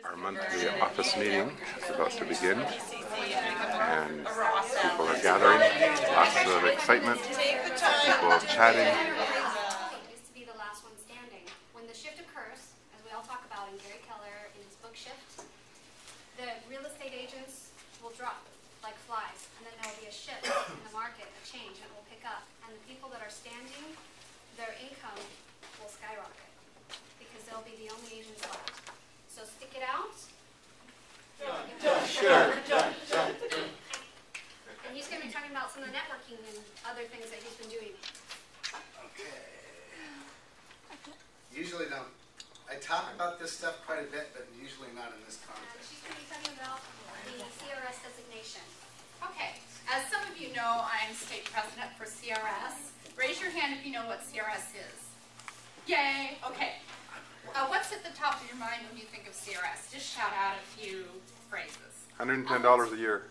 Our monthly office meeting is about to begin, and people are gathering, lots of excitement, people chatting. Used to be the last one standing. When the shift occurs, as we all talk about in Gary Keller in his book Shift, the real estate agents will drop like flies, and then there will be a shift in the market, a change, and it will pick up. And the people that are standing, their income will skyrocket because they'll be the only agents left. So stick it out. Sure. And he's going to be talking about some of the networking and other things that he's been doing. Okay. Usually don't. I talk about this stuff quite a bit, but usually not in this And context. she's going to be talking about the CRS designation. Okay, as some of you know, I'm state president for CRS. Raise your hand if you know what CRS is. Yay, okay. What's at the top of your mind when you think of CRS? Just shout out a few phrases. $110 a year.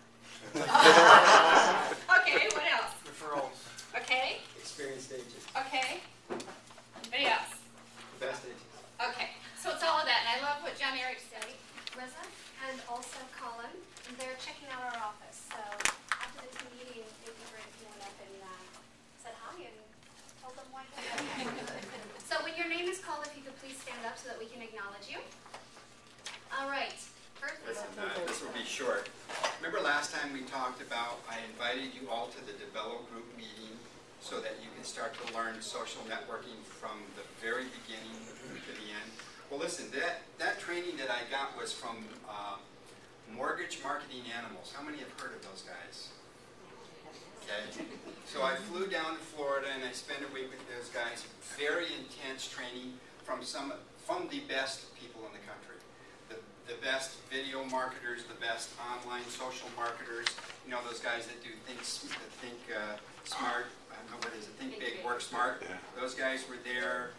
Okay, what else? Referrals. Okay, Experienced agents. okay. Anybody else? The best agents. Okay, so it's all of that, and I love what John Eric said. Reza and also Colin, they're checking out our office. So after the team meeting, it'd be great if you went up and said hi and told them why. So when your name is called, if you could please stand up so that we can acknowledge you. All right. First, Listen, this will be short. Remember last time we talked about, I invited you all to the Develop Group meeting so that you can start to learn social networking from the very beginning to the end. Well, listen, that training that I got was from Mortgage Marketing Animals. How many have heard of those guys? Okay. So I flew down to Florida and I spent a week with those guys. Very intense training from the best people in the country. The best video marketers, the best online social marketers. You know, those guys that do think smart. I don't know what is it? Think big, work smart. Yeah. Those guys were there.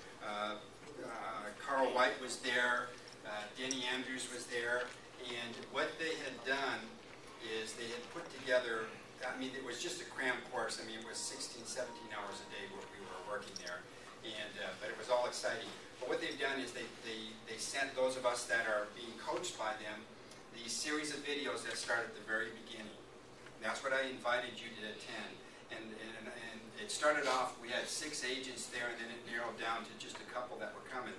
Carl White was there. Denny Andrews was there. And what they had done is they had put together, I mean, it was just a cram course. I mean, it was 16, 17 hours a day what we were working there. And but it was all exciting. But what they've done is they sent those of us that are being coached by them these series of videos that start at the very beginning. And that's what I invited you to attend. And it started off, we had 6 agents there, and then it narrowed down to just a couple that were coming.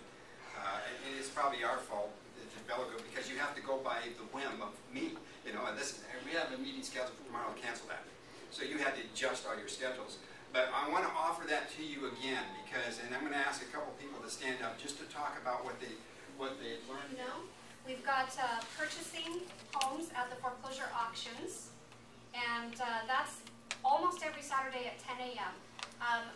And it's probably our fault, the developer, because you have to go by the whim of me. You know, and we have a meeting scheduled for tomorrow, I'll cancel that. So you had to adjust all your schedules. But I want to offer that to you again, because, and I'm going to ask a couple people to stand up just to talk about what they learned. No, we've got purchasing homes at the foreclosure auctions, and that's almost every Saturday at 10 a.m.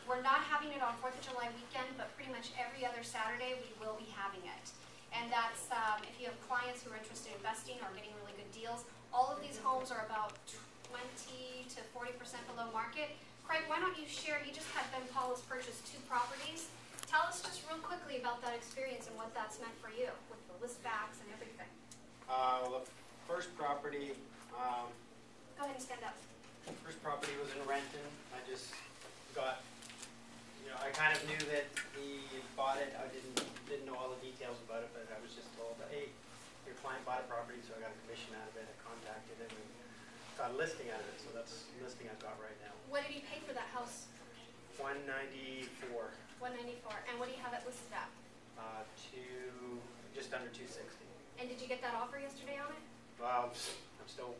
We're not having it on 4th of July weekend, but pretty much every other Saturday we will be having it. And that's if you have clients who are interested in investing or getting really good deals. All of these homes are about 20 to 40% below market. Craig, why don't you share, you just had Ben Paulus purchase 2 properties. Tell us just real quickly about that experience and what that's meant for you with the list backs and everything. Well, the first property, Go ahead and stand up. was in Renton. I just got, you know, I kind of knew that he bought it. I didn't know all the details about it, but I was just told that, hey, your client bought a property, so I got a commission out of it. I contacted him and got a listing out of it, so that's the listing I've got right now. What did he pay for that house? $194. $194. And what do you have it listed at? Just under $260. And did you get that offer yesterday on it? Well, I'm still,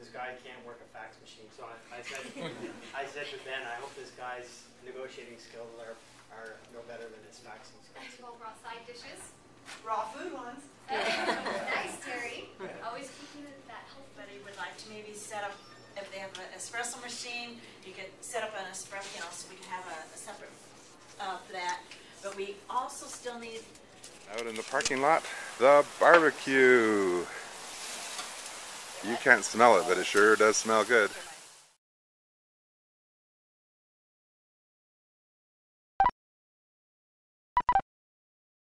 this guy can't work a fax machine, so I said to Ben, I hope this guy's negotiating skills are no better than his faxing skills. You all brought side dishes. Raw food ones. Nice, Terry. Always keeping that healthy. But he would like to maybe set up, if they have an espresso machine, you could set up an espresso, you know, so we can have a separate for that. But we also still need. Out in the parking lot, the barbecue. You can't smell it, but it sure does smell good.